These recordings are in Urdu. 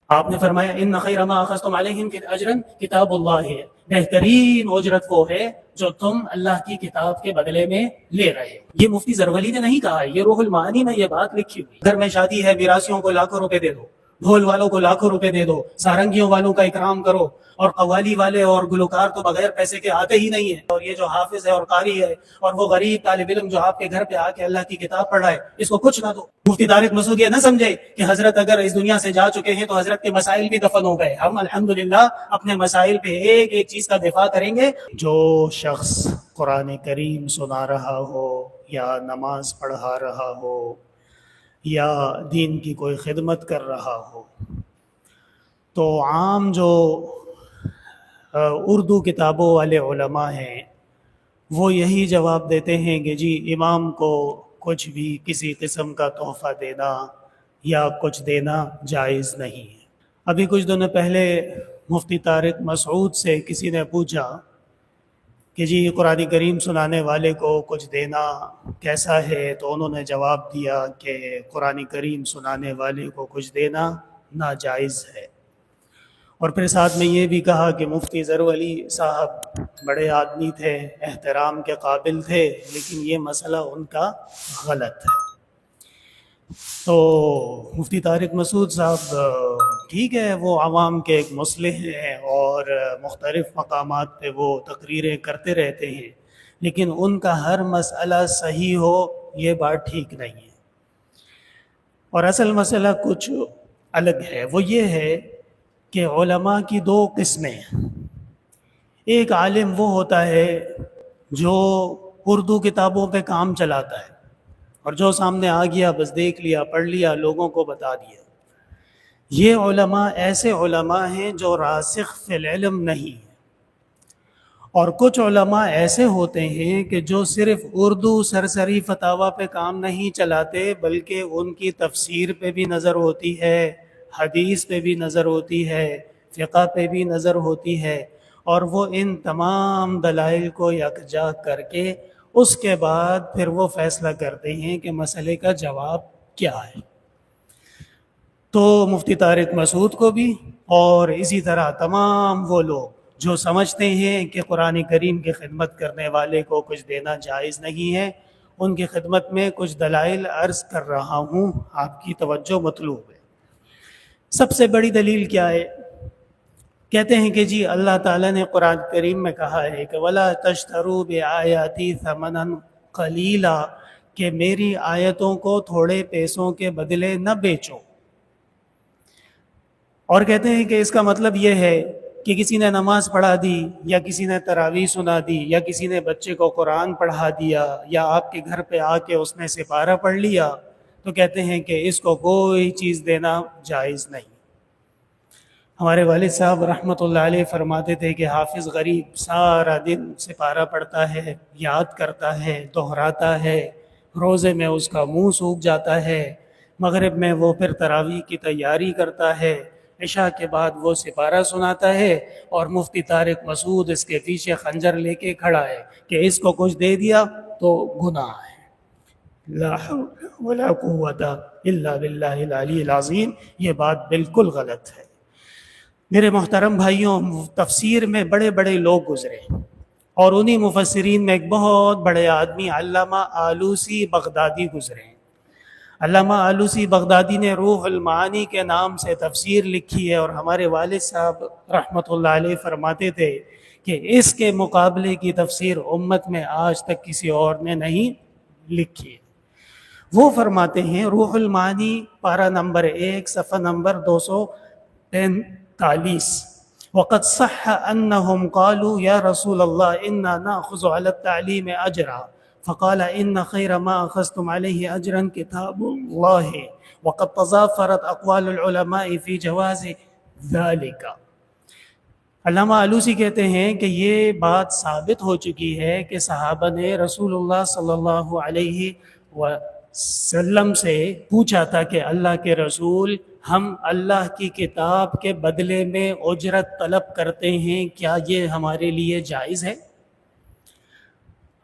آپ نے فرمایا ان خیر ما اخذتم علیہم اجرا کتاب اللہ ہے، بہترین اجرت وہ ہے جو تم اللہ کی کتاب کے بدلے میں لے رہے ہو۔ یہ مفتی زرولی نے نہیں کہا ہے، یہ روح المعانی میں یہ بات لکھی ہوئی۔ گھر میں شادی ہے، میراثیوں کو لاکھوں روپے دے دو، ڈھول والوں کو لاکھوں روپے دے دو، سارنگیوں والوں کا اکرام کرو، اور قوالی والے اور گلوکار تو بغیر پیسے کے آتے ہی نہیں ہیں، اور یہ جو حافظ ہے اور قاری ہے اور وہ غریب طالب علم جو آپ کے گھر پہ آ کے اللہ کی کتاب پڑھ رہا ہے، اس کو کچھ نہ دو۔ مفتی طارق مسعود یہ نہ سمجھے کہ حضرت اگر اس دنیا سے جا چکے ہیں تو حضرت کے مسائل بھی دفن ہو گئے۔ ہم الحمدللہ اپنے مسائل پہ ایک ایک چیز کا دفاع کریں گے۔ جو شخص قرآن کریم سنا رہا ہو یا نماز پڑھا رہا ہو یا دین کی کوئی خدمت کر رہا ہو، تو عام جو اردو کتابوں والے علماء ہیں وہ یہی جواب دیتے ہیں کہ جی امام کو کچھ بھی کسی قسم کا تحفہ دینا یا کچھ دینا جائز نہیں ہے۔ ابھی کچھ دنوں پہلے مفتی طارق مسعود سے کسی نے پوچھا کہ جی قرآن کریم سنانے والے کو کچھ دینا کیسا ہے، تو انہوں نے جواب دیا کہ قرآن کریم سنانے والے کو کچھ دینا ناجائز ہے۔ اور پھر ساتھ میں یہ بھی کہا کہ مفتی زرولی صاحب بڑے آدمی تھے، احترام کے قابل تھے، لیکن یہ مسئلہ ان کا غلط ہے۔ تو مفتی طارق مسعود صاحب ٹھیک ہے، وہ عوام کے ایک مصلح ہیں اور مختلف مقامات پہ وہ تقریریں کرتے رہتے ہیں، لیکن ان کا ہر مسئلہ صحیح ہو یہ بات ٹھیک نہیں ہے۔ اور اصل مسئلہ کچھ الگ ہے، وہ یہ ہے کہ علماء کی دو قسمیں ہیں۔ ایک عالم وہ ہوتا ہے جو اردو کتابوں پہ کام چلاتا ہے اور جو سامنے آ گیا بس دیکھ لیا، پڑھ لیا، لوگوں کو بتا دیا۔ یہ علماء ایسے علماء ہیں جو راسخ فی العلم نہیں ہیں۔ اور کچھ علماء ایسے ہوتے ہیں کہ جو صرف اردو سرسری فتاوی پہ کام نہیں چلاتے، بلکہ ان کی تفسیر پہ بھی نظر ہوتی ہے، حدیث پہ بھی نظر ہوتی ہے، فقہ پہ بھی نظر ہوتی ہے، اور وہ ان تمام دلائل کو یکجا کر کے اس کے بعد پھر وہ فیصلہ کرتے ہیں کہ مسئلے کا جواب کیا ہے۔ تو مفتی طارق مسعود کو بھی اور اسی طرح تمام وہ لوگ جو سمجھتے ہیں کہ قرآن کریم کی خدمت کرنے والے کو کچھ دینا جائز نہیں ہے، ان کی خدمت میں کچھ دلائل عرض کر رہا ہوں، آپ کی توجہ مطلوب ہے۔ سب سے بڑی دلیل کیا ہے؟ کہتے ہیں کہ جی اللہ تعالیٰ نے قرآن کریم میں کہا ہے کہ وَلَا تَشْتَرُوا بِآيَاتِي ثَمَنًا قَلِيلًا، کہ میری آیتوں کو تھوڑے پیسوں کے بدلے نہ بیچو۔ اور کہتے ہیں کہ اس کا مطلب یہ ہے کہ کسی نے نماز پڑھا دی یا کسی نے تراویح سنا دی یا کسی نے بچے کو قرآن پڑھا دیا یا آپ کے گھر پہ آ کے اس نے سپارہ پڑھ لیا، تو کہتے ہیں کہ اس کو کوئی چیز دینا جائز نہیں۔ ہمارے والد صاحب رحمۃ اللہ علیہ فرماتے تھے کہ حافظ غریب سارا دن سپارہ پڑھتا ہے، یاد کرتا ہے، دہراتا ہے، روزے میں اس کا منہ سوکھ جاتا ہے، مغرب میں وہ پھر تراویح کی تیاری کرتا ہے، عشاء کے بعد وہ سپارہ سناتا ہے، اور مفتی طارق مسعود اس کے پیچھے خنجر لے کے کھڑا ہے کہ اس کو کچھ دے دیا تو گناہ ہے۔ لا حول ولا قوت الا باللہ العلی العظیم۔ یہ بات بالکل غلط ہے۔ میرے محترم بھائیوں، تفسیر میں بڑے بڑے لوگ گزرے، اور انہی مفسرین میں ایک بہت بڑے آدمی علامہ آلوسی بغدادی گزرے۔ علامہ آلوسی بغدادی نے روح المعانی کے نام سے تفسیر لکھی ہے، اور ہمارے والد صاحب رحمۃ اللہ علیہ فرماتے تھے کہ اس کے مقابلے کی تفسیر امت میں آج تک کسی اور نے نہیں لکھی ہے۔ وہ فرماتے ہیں روح المعانی پارہ نمبر 1 صفحہ نمبر 243، وقد صح انہم قالوا یا رسول اللہ انا ناخذ علی التعلیم اجرا فقال ان خیر ما اخذتم علیہ اجرا کتاب اللہ وقد تضافرت اقوال العلماء فی جواز ذلک۔ علامہ آلوسی کہتے ہیں کہ یہ بات ثابت ہو چکی ہے کہ صحابہ نے رسول اللہ صلی اللہ علیہ وسلم سے پوچھا تھا کہ اللہ کے رسول، ہم اللہ کی کتاب کے بدلے میں اجرت طلب کرتے ہیں، کیا یہ ہمارے لیے جائز ہے؟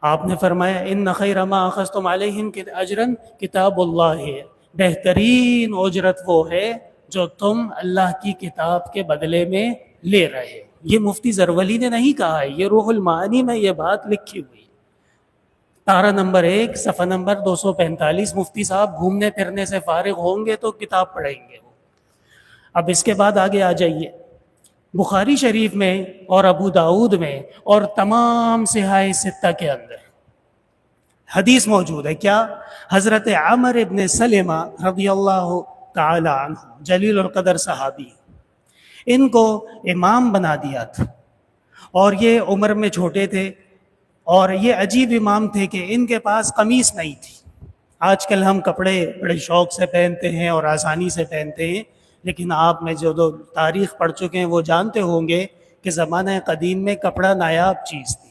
آپ نے فرمایا ان خیر ما اخذتم علیہم اجرا کتاب اللہ ہے، بہترین اجرت وہ ہے جو تم اللہ کی کتاب کے بدلے میں لے رہے. یہ مفتی زرولی نے نہیں کہا ہے، یہ روح المعانی میں یہ بات لکھی ہوئی. تارہ نمبر 1 صفحہ نمبر 245. مفتی صاحب گھومنے پھرنے سے فارغ ہوں گے تو کتاب پڑھیں گے وہ. اب اس کے بعد آگے آ جائیے. بخاری شریف میں اور ابو داؤد میں اور تمام صحاح ستہ کے اندر حدیث موجود ہے. کیا؟ حضرت عمر ابن سلمہ رضی اللہ تعالی عنہ جلیل القدر صحابی، ان کو امام بنا دیا تھا، اور یہ عمر میں چھوٹے تھے، اور یہ عجیب امام تھے کہ ان کے پاس قمیص نہیں تھی. آج کل ہم کپڑے بڑے شوق سے پہنتے ہیں اور آسانی سے پہنتے ہیں، لیکن آپ میں جو تاریخ پڑھ چکے ہیں وہ جانتے ہوں گے کہ زمانہ قدیم میں کپڑا نایاب چیز تھی.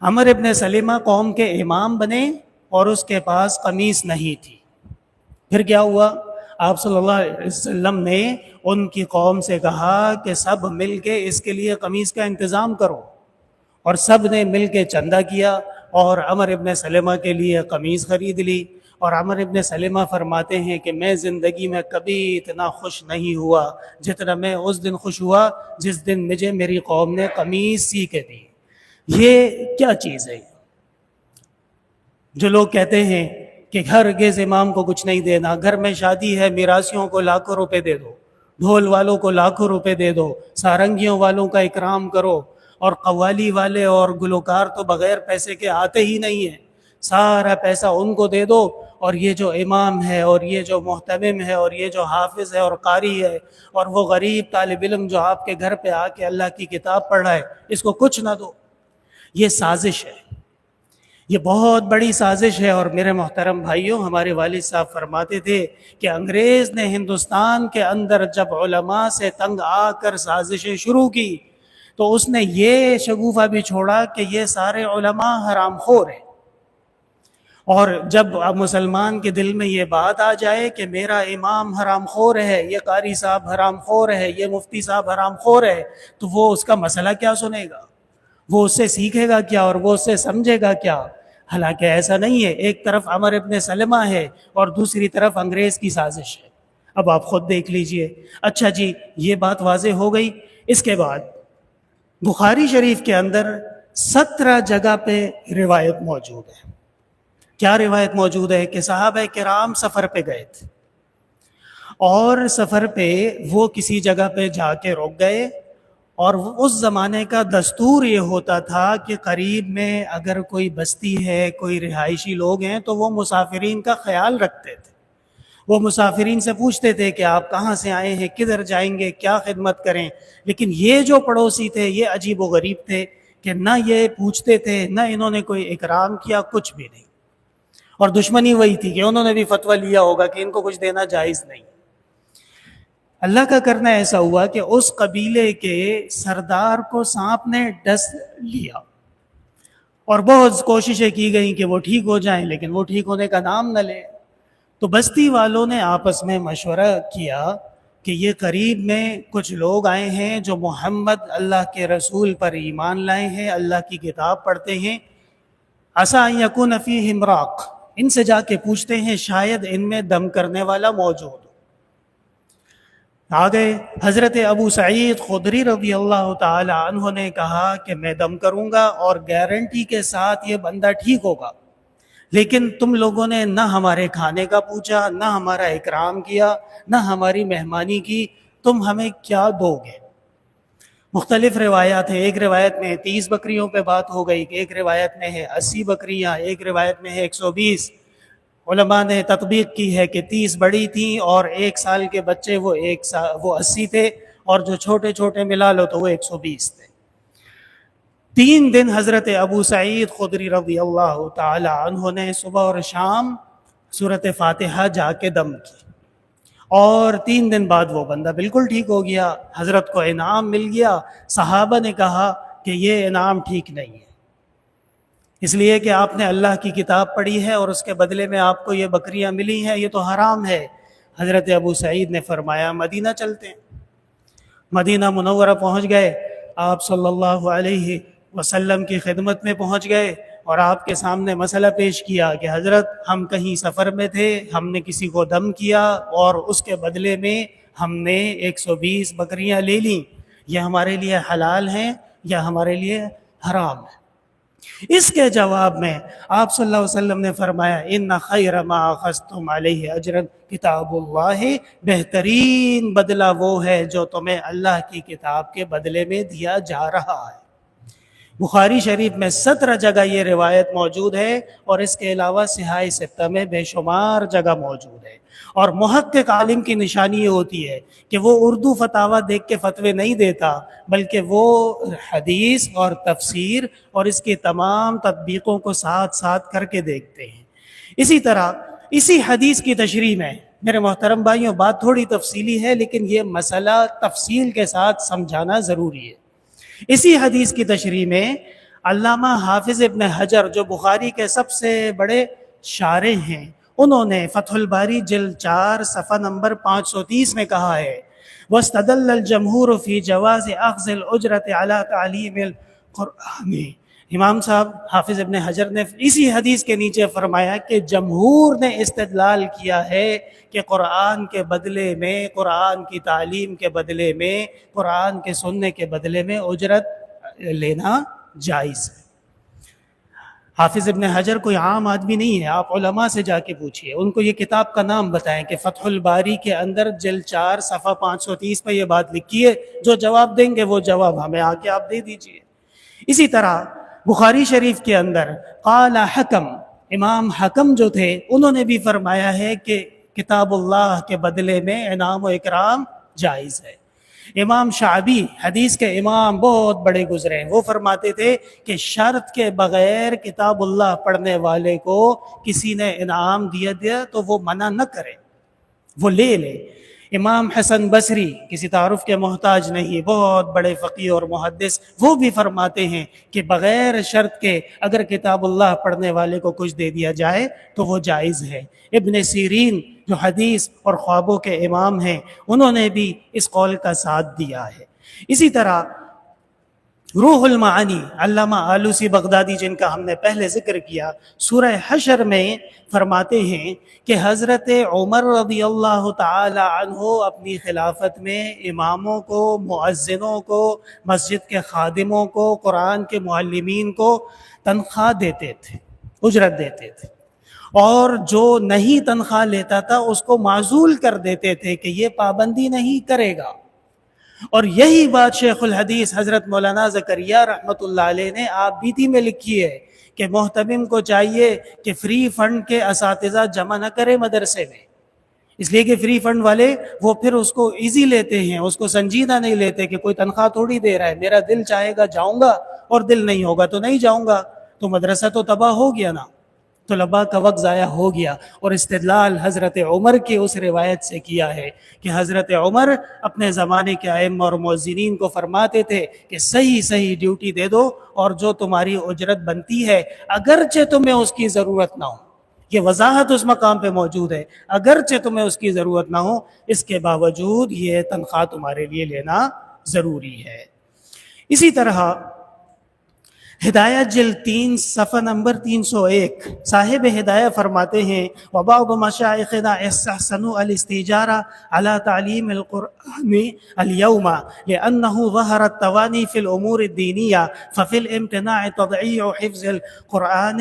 عمر ابن سلمہ قوم کے امام بنے اور اس کے پاس قمیص نہیں تھی. پھر کیا ہوا؟ آپ صلی اللہ علیہ وسلم نے ان کی قوم سے کہا کہ سب مل کے اس کے لیے قمیص کا انتظام کرو، اور سب نے مل کے چندہ کیا اور عمر ابن سلمہ کے لیے قمیص خرید لی. اور عمر ابن سلمہ فرماتے ہیں کہ میں زندگی میں کبھی اتنا خوش نہیں ہوا جتنا میں اس دن خوش ہوا جس دن مجھے میری قوم نے قمیص سی کے دی. یہ کیا چیز ہے؟ جو لوگ کہتے ہیں کہ ہرگز امام کو کچھ نہیں دینا، گھر میں شادی ہے میراثیوں کو لاکھوں روپے دے دو، ڈھول والوں کو لاکھوں روپے دے دو، سارنگیوں والوں کا اکرام کرو، اور قوالی والے اور گلوکار تو بغیر پیسے کے آتے ہی نہیں ہیں، سارا پیسہ ان کو دے دو، اور یہ جو امام ہے اور یہ جو محتمم ہے اور یہ جو حافظ ہے اور قاری ہے اور وہ غریب طالب علم جو آپ کے گھر پہ آ کے اللہ کی کتاب پڑھ رہا ہے، اس کو کچھ نہ دو. یہ سازش ہے، یہ بہت بڑی سازش ہے. اور میرے محترم بھائیوں، ہمارے والد صاحب فرماتے تھے کہ انگریز نے ہندوستان کے اندر جب علماء سے تنگ آ کر سازشیں شروع کی تو اس نے یہ شگوفہ بھی چھوڑا کہ یہ سارے علماء حرام خور ہیں. اور جب اب مسلمان کے دل میں یہ بات آ جائے کہ میرا امام حرام خور ہے، یہ قاری صاحب حرام خور ہے، یہ مفتی صاحب حرام خور ہے، تو وہ اس کا مسئلہ کیا سنے گا؟ وہ اس سے سیکھے گا کیا اور وہ اس سے سمجھے گا کیا؟ حالانکہ ایسا نہیں ہے. ایک طرف عمر ابن سلمہ ہے اور دوسری طرف انگریز کی سازش ہے. اب آپ خود دیکھ لیجئے. اچھا جی، یہ بات واضح ہو گئی. اس کے بعد بخاری شریف کے اندر 17 جگہ پہ روایت موجود ہے. کیا روایت موجود ہے؟ کہ صحابہ کرام سفر پہ گئے تھے، اور سفر پہ وہ کسی جگہ پہ جا کے رک گئے، اور اس زمانے کا دستور یہ ہوتا تھا کہ قریب میں اگر کوئی بستی ہے، کوئی رہائشی لوگ ہیں، تو وہ مسافرین کا خیال رکھتے تھے. وہ مسافرین سے پوچھتے تھے کہ آپ کہاں سے آئے ہیں، کدھر جائیں گے، کیا خدمت کریں. لیکن یہ جو پڑوسی تھے یہ عجیب و غریب تھے کہ نہ یہ پوچھتے تھے، نہ انہوں نے کوئی اکرام کیا، کچھ بھی نہیں. اور دشمنی وہی تھی کہ انہوں نے بھی فتویٰ لیا ہوگا کہ ان کو کچھ دینا جائز نہیں. اللہ کا کرنا ایسا ہوا کہ اس قبیلے کے سردار کو سانپ نے ڈس لیا، اور بہت کوششیں کی گئیں کہ وہ ٹھیک ہو جائیں، لیکن وہ ٹھیک ہونے کا نام نہ لے. تو بستی والوں نے آپس میں مشورہ کیا کہ یہ قریب میں کچھ لوگ آئے ہیں جو محمد اللہ کے رسول پر ایمان لائے ہیں، اللہ کی کتاب پڑھتے ہیں، عسیٰ ان یکون فیہم راق، ان سے جا کے پوچھتے ہیں شاید ان میں دم کرنے والا موجود ہو. آگے حضرت ابو سعید خدری رضی اللہ تعالی عنہ نے کہا کہ میں دم کروں گا اور گارنٹی کے ساتھ یہ بندہ ٹھیک ہوگا، لیکن تم لوگوں نے نہ ہمارے کھانے کا پوچھا، نہ ہمارا اکرام کیا، نہ ہماری مہمانی کی، تم ہمیں کیا دو گے؟ مختلف روایات ہیں. ایک روایت میں 30 بکریوں پہ بات ہو گئی، ایک روایت میں ہے 80 بکریاں، ایک روایت میں ہے 120. علماء نے تطبیق کی ہے کہ 30 بڑی تھیں اور 1 سال کے بچے وہ 80 تھے، اور جو چھوٹے چھوٹے ملا لو تو وہ 120 تھے. 3 دن حضرت ابو سعید خدری رضی اللہ تعالی عنہ نے صبح اور شام سورۃ فاتحہ جا کے دم کی، اور 3 دن بعد وہ بندہ بالکل ٹھیک ہو گیا. حضرت کو انعام مل گیا. صحابہ نے کہا کہ یہ انعام ٹھیک نہیں ہے، اس لیے کہ آپ نے اللہ کی کتاب پڑھی ہے اور اس کے بدلے میں آپ کو یہ بکریاں ملی ہیں، یہ تو حرام ہے. حضرت ابو سعید نے فرمایا مدینہ چلتے ہیں. مدینہ منورہ پہنچ گئے، آپ صلی اللہ علیہ وسلم کی خدمت میں پہنچ گئے. اور آپ کے سامنے مسئلہ پیش کیا کہ حضرت ہم کہیں سفر میں تھے، ہم نے کسی کو دم کیا اور اس کے بدلے میں ہم نے 120 بکریاں لے لیں، یہ ہمارے لیے حلال ہیں یا ہمارے لیے حرام ہے؟ اس کے جواب میں آپ صلی اللہ علیہ وسلم نے فرمایا ان خیر ما اخذتم علیہ اجرا کتاب اللہ، بہترین بدلہ وہ ہے جو تمہیں اللہ کی کتاب کے بدلے میں دیا جا رہا ہے۔ بخاری شریف میں 17 جگہ یہ روایت موجود ہے اور اس کے علاوہ صحاح ستہ میں بے شمار جگہ موجود ہے۔ اور محقق عالم کی نشانی یہ ہوتی ہے کہ وہ اردو فتاوی دیکھ کے فتوے نہیں دیتا، بلکہ وہ حدیث اور تفسیر اور اس کی تمام تطبیقوں کو ساتھ ساتھ کر کے دیکھتے ہیں۔ اسی طرح اسی حدیث کی تشریح میں میرے محترم بھائیوں بات تھوڑی تفصیلی ہے، لیکن یہ مسئلہ تفصیل کے ساتھ سمجھانا ضروری ہے۔ اسی حدیث کی تشریح میں علامہ حافظ ابن حجر جو بخاری کے سب سے بڑے شارح ہیں، انہوں نے فتح الباری جلد 4 صفحہ نمبر 530 میں کہا ہے وَاسْتَدَلَّ الْجَمْهُورُ فِي جَوَازِ أَخْذِ الْأُجْرَةِ عَلَى تَعْلِيمِ الْقُرْآنِ۔ امام صاحب حافظ ابن حجر نے اسی حدیث کے نیچے فرمایا کہ جمہور نے استدلال کیا ہے کہ قرآن کے بدلے میں، قرآن کی تعلیم کے بدلے میں، قرآن کے سننے کے بدلے میں اجرت لینا جائز ہے۔ حافظ ابن حجر کوئی عام آدمی نہیں ہے، آپ علماء سے جا کے پوچھئے، ان کو یہ کتاب کا نام بتائیں کہ فتح الباری کے اندر جلد 4 صفحہ 530 پہ یہ بات لکھی ہے، جو جواب دیں گے وہ جواب ہمیں آ کے آپ دے دیجئے۔ اسی طرح بخاری شریف کے اندر قال حکم، امام حکم جو تھے انہوں نے بھی فرمایا ہے کہ کتاب اللہ کے بدلے میں انعام و اکرام جائز ہے۔ امام شعبی حدیث کے امام بہت بڑے گزرے ہیں، وہ فرماتے تھے کہ شرط کے بغیر کتاب اللہ پڑھنے والے کو کسی نے انعام دیا تو وہ منع نہ کرے، وہ لے لے۔ امام حسن بصری کسی تعارف کے محتاج نہیں، بہت بڑے فقیہ اور محدث، وہ بھی فرماتے ہیں کہ بغیر شرط کے اگر کتاب اللہ پڑھنے والے کو کچھ دے دیا جائے تو وہ جائز ہے۔ ابن سیرین جو حدیث اور خوابوں کے امام ہیں، انہوں نے بھی اس قول کا ساتھ دیا ہے۔ اسی طرح روح المعانی علامہ آلوسی بغدادی جن کا ہم نے پہلے ذکر کیا، سورہ حشر میں فرماتے ہیں کہ حضرت عمر رضی اللہ تعالی عنہ اپنی خلافت میں اماموں کو، مؤذنوں کو، مسجد کے خادموں کو، قرآن کے معلمین کو تنخواہ دیتے تھے، اجرت دیتے تھے، اور جو نہیں تنخواہ لیتا تھا اس کو معزول کر دیتے تھے کہ یہ پابندی نہیں کرے گا۔ اور یہی بات شیخ الحدیث حضرت مولانا زکریا رحمۃ اللہ علیہ نے آپ بیتی میں لکھی ہے کہ محتمم کو چاہیے کہ فری فنڈ کے اساتذہ جمع نہ کرے مدرسے میں، اس لیے کہ فری فنڈ والے وہ پھر اس کو ایزی لیتے ہیں، اس کو سنجیدہ نہیں لیتے کہ کوئی تنخواہ تھوڑی دے رہا ہے، میرا دل چاہے گا جاؤں گا اور دل نہیں ہوگا تو نہیں جاؤں گا، تو مدرسہ تو تباہ ہو گیا نا، طلباء کا وقت ضائع ہو گیا۔ اور استدلال حضرت عمر کی اس روایت سے کیا ہے کہ حضرت عمر اپنے زمانے کے ائمہ اور مؤذنین کو فرماتے تھے کہ صحیح صحیح ڈیوٹی دے دو اور جو تمہاری اجرت بنتی ہے اگرچہ تمہیں اس کی ضرورت نہ ہو، یہ وضاحت اس مقام پہ موجود ہے، اگرچہ تمہیں اس کی ضرورت نہ ہو اس کے باوجود یہ تنخواہ تمہارے لیے لینا ضروری ہے۔ اسی طرح ہدایت جلد 3 صفحہ نمبر 301 صاحب ہدایہ فرماتے ہیں وَبَعْضُ مَشَائِخِنَا اسْتَحْسَنُوا الِاسْتِجَارَةَ عَلَى تَعْلِيمِ الْقُرْآنِ الْيَوْمَ لِأَنَّهُ ظَهَرَ التَّوَانِي فِي الْأُمُورِ الدِّينِيَّةِ فَفِي الْإِمْتِنَاعِ تَضْيِيعُ حِفْظِ الْقُرْآنِ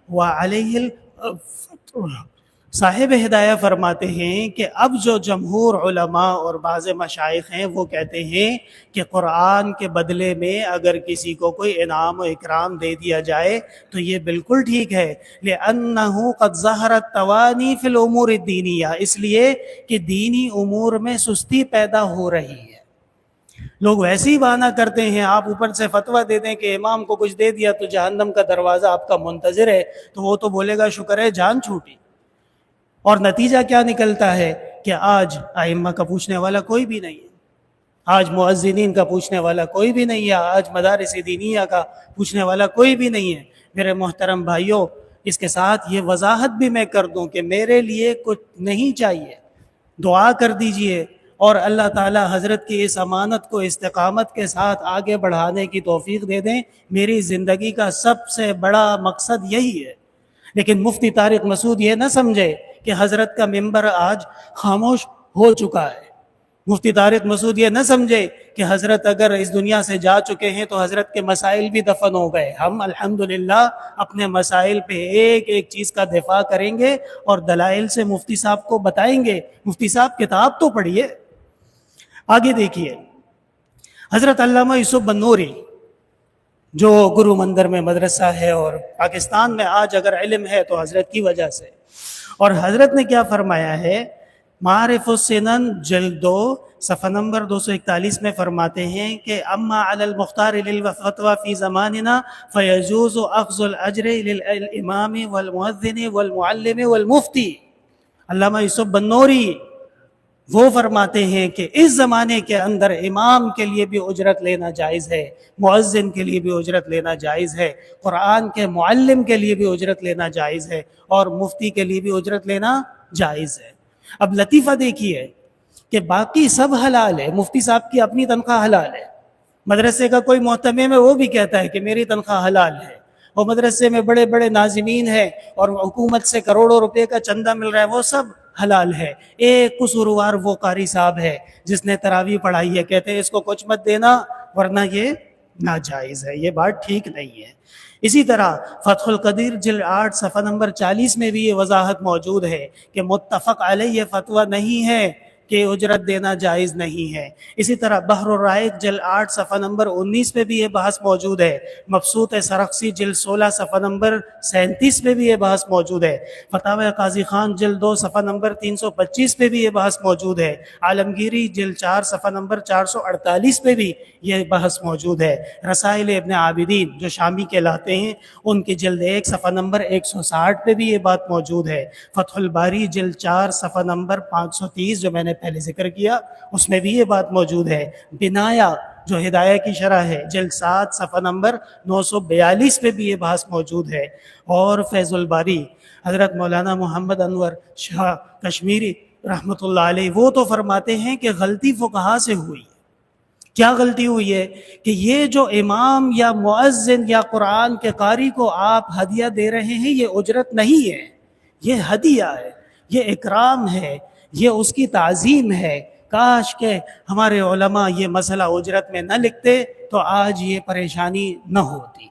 وَعَلَيْهِ الْفَتْرُ۔ صاحب ہدایہ فرماتے ہیں کہ اب جو جمہور علماء اور بعض مشائخ ہیں وہ کہتے ہیں کہ قرآن کے بدلے میں اگر کسی کو کوئی انعام و اکرام دے دیا جائے تو یہ بالکل ٹھیک ہے، لِأَنَّهُ قَدْ ظَهَرَ التَّوَانِي فِي الْأُمُورِ الدِّينِيَّةِ، اس لیے کہ دینی امور میں سستی پیدا ہو رہی ہے۔ لوگ ویسے ہی بہانہ کرتے ہیں، آپ اوپر سے فتویٰ دے دیں کہ امام کو کچھ دے دیا تو جہنم کا دروازہ آپ کا منتظر ہے، تو وہ تو بولے گا شکر ہے جان چھوٹی۔ اور نتیجہ کیا نکلتا ہے کہ آج ائمہ کا پوچھنے والا کوئی بھی نہیں ہے، آج مؤذنین کا پوچھنے والا کوئی بھی نہیں ہے، آج مدارس دینیہ کا پوچھنے والا کوئی بھی نہیں ہے۔ میرے محترم بھائیوں، اس کے ساتھ یہ وضاحت بھی میں کر دوں کہ میرے لیے کچھ نہیں چاہیے، دعا کر دیجئے اور اللہ تعالی حضرت کی اس امانت کو استقامت کے ساتھ آگے بڑھانے کی توفیق دے دیں۔ میری زندگی کا سب سے بڑا مقصد یہی ہے۔ لیکن مفتی طارق مسعود یہ نہ سمجھے کہ حضرت کا ممبر آج خاموش ہو چکا ہے۔ مفتی طارق مسعود یہ نہ سمجھے کہ حضرت اگر اس دنیا سے جا چکے ہیں تو حضرت کے مسائل بھی دفن ہو گئے۔ ہم الحمدللہ اپنے مسائل پہ ایک ایک چیز کا دفاع کریں گے اور دلائل سے مفتی صاحب کو بتائیں گے۔ مفتی صاحب کتاب تو پڑھیے۔ آگے دیکھیے، حضرت علامہ یوسف بنوری جو گرو مندر میں مدرسہ ہے اور پاکستان میں آج اگر علم ہے تو حضرت کی وجہ سے، اور حضرت نے کیا فرمایا ہے، معارف السنن جلد 2 صفحہ نمبر 241 میں فرماتے ہیں کہ اما علی المختار للفتوى فی زماننا فیجوز اخذ الاجر للامام والمؤذن والمعلم والمفتی۔ علامہ یوسف بنوری وہ فرماتے ہیں کہ اس زمانے کے اندر امام کے لیے بھی اجرت لینا جائز ہے، مؤذن کے لیے بھی اجرت لینا جائز ہے، قرآن کے معلم کے لیے بھی اجرت لینا جائز ہے، اور مفتی کے لیے بھی اجرت لینا جائز ہے۔ اب لطیفہ دیکھیے کہ باقی سب حلال ہے، مفتی صاحب کی اپنی تنخواہ حلال ہے، مدرسے کا کوئی محتمم ہے وہ بھی کہتا ہے کہ میری تنخواہ حلال ہے، اور مدرسے میں بڑے بڑے ناظمین ہیں اور حکومت سے کروڑوں روپے کا چندہ مل رہا ہے، وہ سب حلال ہے۔ ایک قصوروار وہ قاری صاحب ہے جس نے تراویح پڑھائی ہے، کہتے ہیں اس کو کچھ مت دینا ورنہ یہ ناجائز ہے۔ یہ بات ٹھیک نہیں ہے۔ اسی طرح فتح القدیر جلد 8 صفحہ نمبر 40 میں بھی یہ وضاحت موجود ہے کہ متفق علیہ یہ فتویٰ نہیں ہے کہ اجرت دینا جائز نہیں ہے۔ اسی طرح بحر الرائق جلد 8 صفحہ نمبر 19 پہ بھی یہ بحث موجود ہے۔ مبسوط سرخسی جلد 16 صفحہ نمبر 37 پہ بھی یہ بحث موجود ہے۔ فتاوی قاضی خان جلد 2 صفحہ نمبر 325 پہ بھی یہ بحث موجود ہے۔ عالمگیری جلد 4 صفحہ نمبر 448 پہ بھی یہ بحث موجود ہے۔ رسائل ابن عابدین جو شامی کہلاتے ہیں ان کی جلد 1 صفحہ نمبر 160 پہ بھی یہ بات موجود ہے۔ فتح الباری جلد 4 صفحہ نمبر 530 جو میں نے پہلے ذکر کیا اس میں بھی یہ بات موجود ہے۔ بنایا جو ہدایہ کی شرح ہے جلد 7 صفحہ نمبر 942 پہ بھی یہ بحث موجود ہے۔ اور فیض الباری حضرت مولانا محمد انور شاہ کشمیری رحمۃ اللہ علیہ وہ تو فرماتے ہیں کہ غلطی فقہا سے ہوئی۔ کیا غلطی ہوئی ہے کہ یہ جو امام یا مؤذن یا قرآن کے قاری کو آپ ہدیہ دے رہے ہیں یہ اجرت نہیں ہے، یہ ہدیہ ہے، یہ اکرام ہے، یہ اس کی تعظیم ہے۔ کاش کہ ہمارے علماء یہ مسئلہ اجرت میں نہ لکھتے تو آج یہ پریشانی نہ ہوتی۔